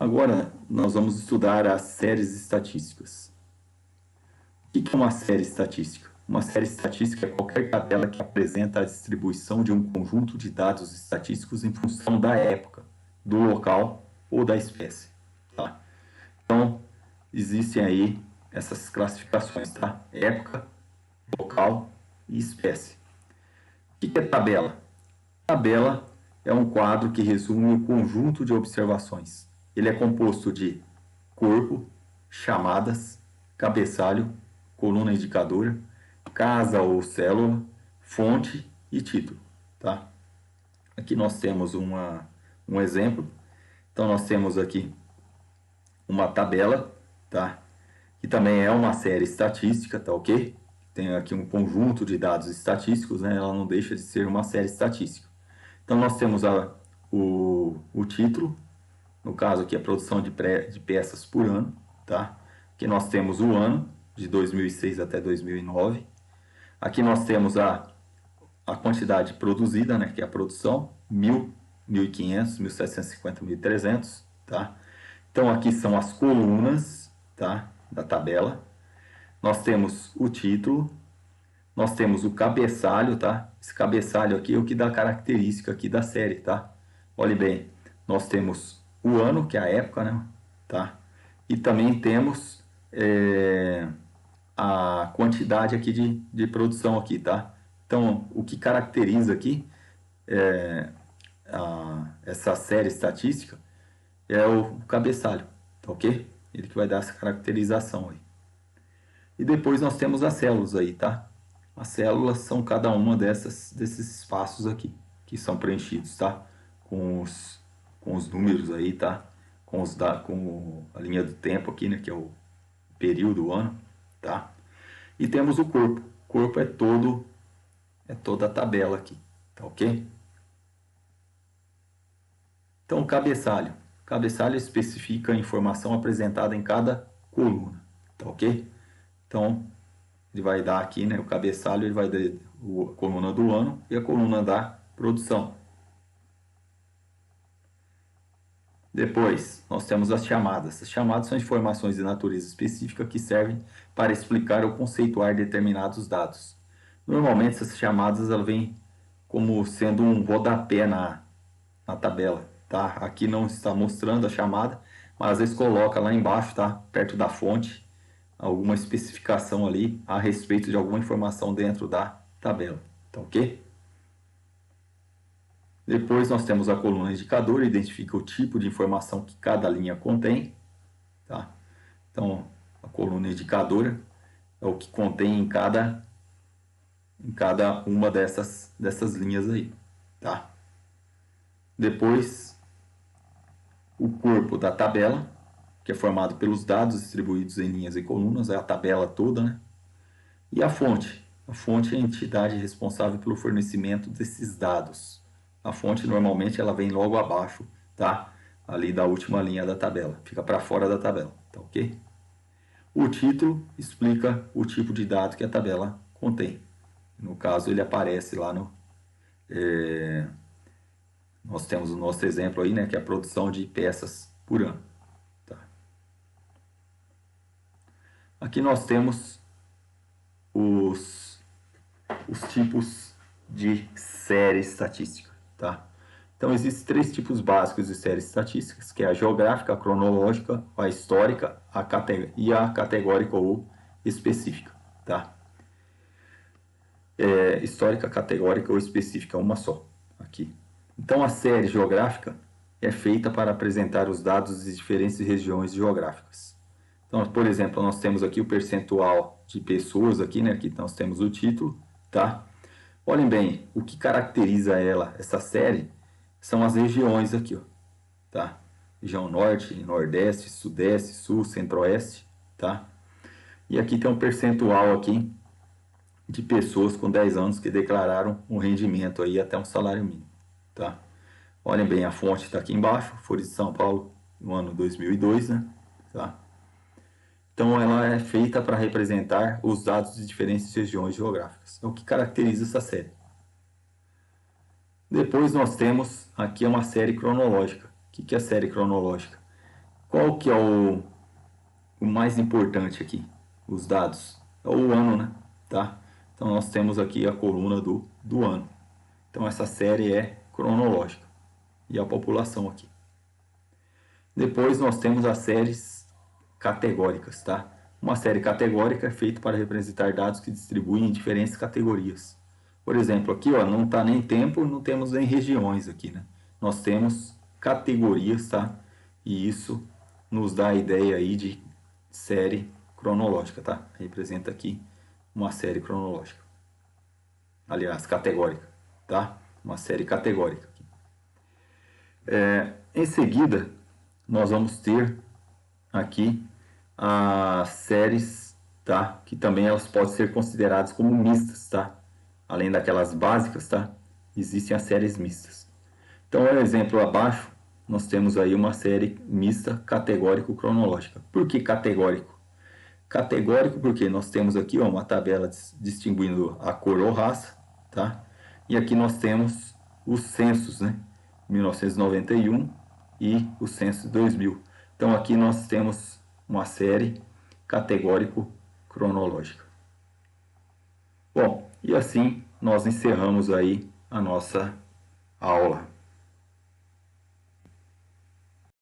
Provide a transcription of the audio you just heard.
Agora nós vamos estudar as séries estatísticas. O que é uma série estatística? Uma série estatística é qualquer tabela que apresenta a distribuição de um conjunto de dados estatísticos em função da época, do local ou da espécie. Tá? Então, existem aí essas classificações, tá? Época, local e espécie. O que é tabela? Tabela é um quadro que resume o conjunto de observações. Ele é composto de corpo, chamadas, cabeçalho, coluna indicadora, casa ou célula, fonte e título. Tá? Aqui nós temos um exemplo. Então nós temos aqui uma tabela, tá? Que também é uma série estatística, tá ok? Tem aqui um conjunto de dados estatísticos, né? Ela não deixa de ser uma série estatística. Então nós temos o título, no caso aqui a produção de peças por ano, tá? Aqui nós temos o ano, de 2006 até 2009. Aqui nós temos a quantidade produzida, né? Que é a produção, 1.000, 1.500, 1.750, 1.300, tá? Então aqui são as colunas, tá? Da tabela. Nós temos o título, nós temos o cabeçalho, tá? Esse cabeçalho aqui é o que dá característica aqui da série, tá? Olhe bem, nós temos o ano, que é a época, né? Tá? E também temos a quantidade aqui de produção aqui, tá? Então, o que caracteriza aqui essa série estatística é o cabeçalho, tá ok? Ele que vai dar essa caracterização aí. E depois nós temos as células aí, tá? As células são cada uma desses espaços aqui, que são preenchidos, tá? Com os números aí, tá? Com a linha do tempo aqui, né? Que é o período, o ano, tá? E temos o corpo. O corpo é toda a tabela aqui, tá ok? Então, o cabeçalho. O cabeçalho especifica a informação apresentada em cada coluna, tá ok? Então, ele vai dar aqui, né, o cabeçalho, ele vai dar a coluna do ano e a coluna da produção. Depois, nós temos as chamadas. As chamadas são informações de natureza específica que servem para explicar ou conceituar determinados dados. Normalmente, essas chamadas elas vêm como sendo um rodapé na tabela. Tá? Aqui não está mostrando a chamada, mas às vezes coloca lá embaixo, tá? Perto da fonte, alguma especificação ali a respeito de alguma informação dentro da tabela, tá ok? Depois nós temos a coluna indicador, identifica o tipo de informação que cada linha contém, tá? Então, a coluna indicadora é o que contém em cada uma dessas linhas aí, tá? Depois, o corpo da tabela, que é formado pelos dados distribuídos em linhas e colunas, é a tabela toda, né? E a fonte. A fonte é a entidade responsável pelo fornecimento desses dados. A fonte normalmente ela vem logo abaixo, tá? Ali da última linha da tabela, fica para fora da tabela, tá ok? O título explica o tipo de dado que a tabela contém. No caso, ele aparece lá no... nós temos o nosso exemplo aí, né? Que é a produção de peças por ano. Tá? Aqui nós temos os tipos de série estatística, tá? Então, existem 3 tipos básicos de séries estatísticas, que é a geográfica, a cronológica, a histórica e a categórica ou específica, tá? Histórica, categórica ou específica, uma só, aqui. Então, a série geográfica é feita para apresentar os dados de diferentes regiões geográficas. Então, por exemplo, nós temos aqui o percentual de pessoas aqui, né? Aqui nós temos o título, tá? Olhem bem, o que caracteriza essa série, são as regiões aqui, ó, tá? Região Norte, Nordeste, Sudeste, Sul, Centro-Oeste, tá? E aqui tem um percentual aqui de pessoas com 10 anos que declararam um rendimento aí até um salário mínimo, tá? Olhem bem, a fonte está aqui embaixo, Folha de São Paulo, no ano 2002, né? Tá? Então, ela é feita para representar os dados de diferentes regiões geográficas. É o que caracteriza essa série. Depois nós temos aqui uma série cronológica. O que é a série cronológica? Qual que é o mais importante aqui? Os dados. É o ano, né? Tá? Então nós temos aqui a coluna do ano. Então essa série é cronológica. E a população aqui. Depois nós temos as séries categóricas, tá? Uma série categórica é feita para representar dados que distribuem em diferentes categorias. Por exemplo, aqui ó, não está nem tempo, não temos nem regiões aqui, né? Nós temos categorias, tá? E isso nos dá a ideia aí de série cronológica, tá? Representa aqui uma série cronológica. Aliás, categórica, tá? Uma série categórica. Em seguida, nós vamos ter aqui as séries, tá? Que também elas podem ser consideradas como mistas, tá? Além daquelas básicas, tá? Existem as séries mistas. Então, o exemplo abaixo, nós temos aí uma série mista categórico-cronológica. Por que categórico? Categórico porque nós temos aqui ó, uma tabela distinguindo a cor ou raça, tá? E aqui nós temos os censos, né? 1991 e o censo de 2000. Então aqui nós temos uma série categórico-cronológica. Bom, e assim nós encerramos aí a nossa aula.